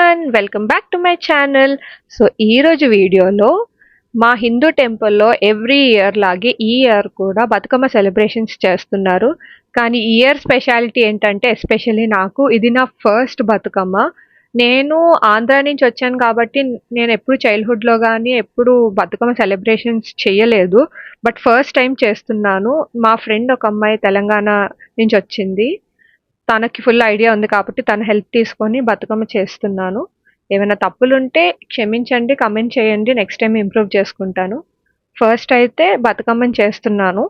Everyone, welcome back to my channel. So ఈరోజు వీడియోలో మా హిందూ టెంపుల్లో ఎవ్రీ ఇయర్ లాగే ఈ ఇయర్ కూడా బతుకమ్మ సెలబ్రేషన్స్ చేస్తున్నారు. కానీ ఈ ఇయర్ స్పెషాలిటీ ఏంటంటే, ఎస్పెషల్లీ నాకు ఇది నా ఫస్ట్ బతుకమ్మ. నేను ఆంధ్ర నుంచి వచ్చాను కాబట్టి నేను ఎప్పుడు చైల్డ్హుడ్లో కానీ ఎప్పుడు బతుకమ్మ సెలబ్రేషన్స్ చేయలేదు. బట్ ఫస్ట్ టైం చేస్తున్నాను. మా ఫ్రెండ్ ఒక అమ్మాయి తెలంగాణ నుంచి వచ్చింది. తనకి ఫుల్ ఐడియా ఉంది కాబట్టి తన హెల్ప్ తీసుకొని బతుకమ్మ చేస్తున్నాను. ఏమైనా తప్పులుంటే క్షమించండి, కమెంట్ చేయండి, నెక్స్ట్ టైం ఇంప్రూవ్ చేసుకుంటాను. ఫస్ట్ అయితే బతుకమ్మని చేస్తున్నాను.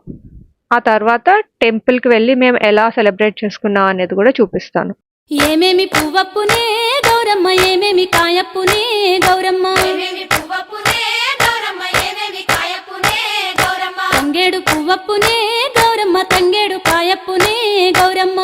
ఆ తర్వాత టెంపుల్కి వెళ్ళి మేము ఎలా సెలబ్రేట్ చేసుకున్నాం అనేది కూడా చూపిస్తాను. ఏమేమి పువ్వప్పునే గౌరమ్మ, ఏమేమి కాయప్పునే గౌరమ్మ, తంగేడు పువ్వప్పునే గౌరమ్మ, తంగేడు కాయప్పునే గౌరమ్మ,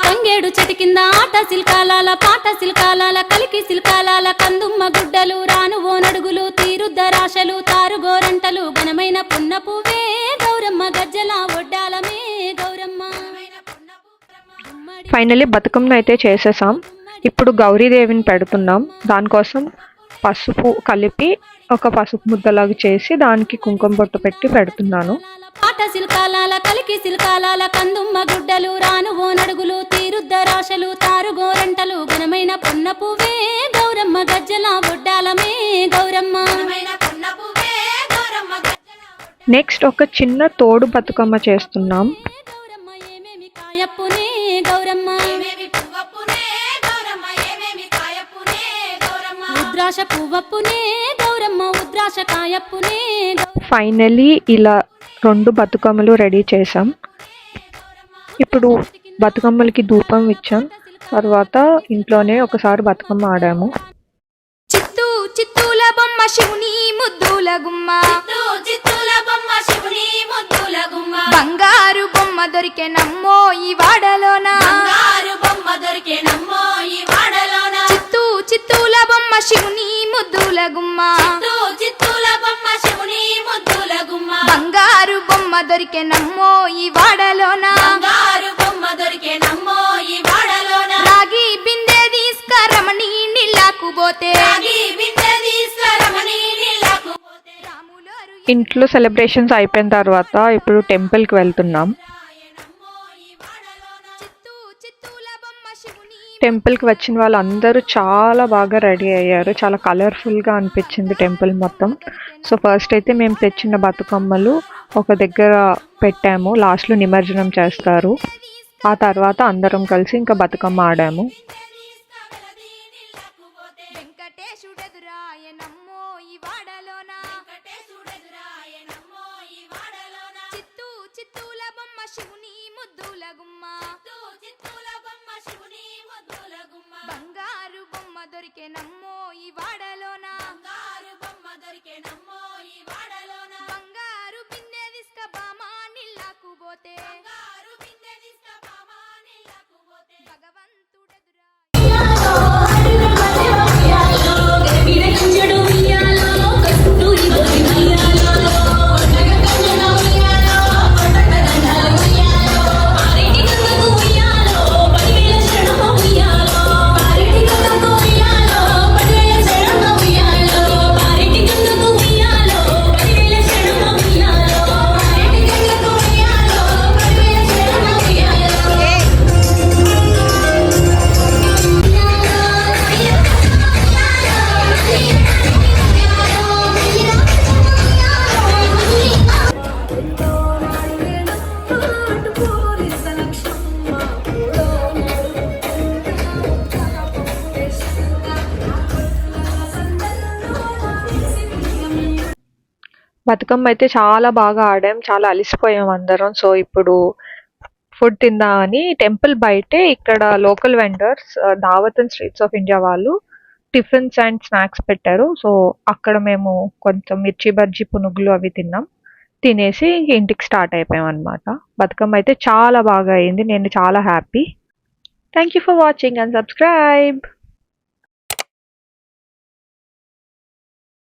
తంగేడు చెట్టు కింద ఆట సిల్కాలాల, పాట సిల్కాలాల, కలికి సిల్కాలాల, కందుమ్మ గుడ్డలు, రాను ఓనడుగులు, తీరుద్దరాశలు, తారుగోరంటలు, ఘనమైన పున్న పువ్వే గౌరమ్మ, గజ్జల ఒడ్డాలమే గౌరమ్మ. ఫైనలీ బతుకమ్మను అయితే చేసేసాం. ఇప్పుడు గౌరీదేవిని పెడుతున్నాం. దానికోసం పసుపు కలిపి ఒక పసుపు ముద్దలాగా చేసి దానికి కుంకుమ బొట్టు పెట్టి పెడుతున్నాను. పాట సిల్కాలాల, కలికి సిల్కాలాల, కందుమ్మ గుడ్డలు, రాను ఓనడుగులు, తీరుద్దరాశలు, తారుగోరంటలు, ఘనమైన పున్న పువ్వే గౌరమ్మ, గజ్జల ఒడ్డాలమే గౌరమ్మ. నెక్స్ట్ ఒక చిన్న తోడు బతుకమ్మ చేస్తున్నాం. కాయప్పునే గౌరమ్మ, ఉద్రాశ పువ్వప్పునే గౌరమ్మ, ఉద్రాశ కాయప్పునే. ఫైనలీ ఇలా 2 బతుకమ్మలు రెడీ చేసాం. ఇప్పుడు బతుకమ్మలకి ధూపం ఇచ్చాం. తర్వాత ఇంట్లోనే ఒకసారి బతుకమ్మ ఆడాము. చిత్తూల బొమ్మ శివుని ముద్దుల గుమ్మ, బంగారు బొమ్మ దొరికే నమ్మో ఈ వాడలోన, చిత్తూల బొమ్మ శివుని ముద్దుల గుమ్మ, బంగారు బొమ్మ దొరికే నమ్మో ఈ వాడలోన, రాగి బిందె తీసుకరమణి నీళ్ళకు పోతే. ఇంట్లో సెలబ్రేషన్స్ అయిపోయిన తర్వాత ఇప్పుడు టెంపుల్కి వెళ్తున్నాం. టెంపుల్కి వచ్చిన వాళ్ళందరూ చాలా బాగా రెడీ అయ్యారు. చాలా కలర్ఫుల్గా అనిపించింది టెంపుల్ మొత్తం. సో ఫస్ట్ అయితే మేము తెచ్చిన బతుకమ్మలు ఒక దగ్గర పెట్టాము. లాస్ట్లో నిమజ్జనం చేస్తారు. ఆ తర్వాత అందరం కలిసి ఇంకా బతుకమ్మ ఆడాము. బంగారు బొమ్మ దొరికే నమ్మో ఈ వాడలోన, బంగారు బిందె తీసుక బామా నీళ్ళకు పోతే, భగవంతుడెదురా. బతుకమ్మ అయితే చాలా బాగా ఆడాం. చాలా అలసిపోయాం అందరం. సో ఇప్పుడు ఫుడ్ తిందామని టెంపుల్ బయటే ఇక్కడ లోకల్ వెండర్స్ దావత్ అండ్ స్ట్రీట్స్ ఆఫ్ ఇండియా వాళ్ళు టిఫిన్స్ అండ్ స్నాక్స్ పెట్టారు. సో అక్కడ మేము కొంచెం మిర్చి బజ్జీ, పునుగులు అవి తిన్నాం. తినేసి ఇంటికి స్టార్ట్ అయిపోయాం అనమాట. బతుకమ్మ అయితే చాలా బాగా అయింది. నేను చాలా happy. Thank you for watching and subscribe.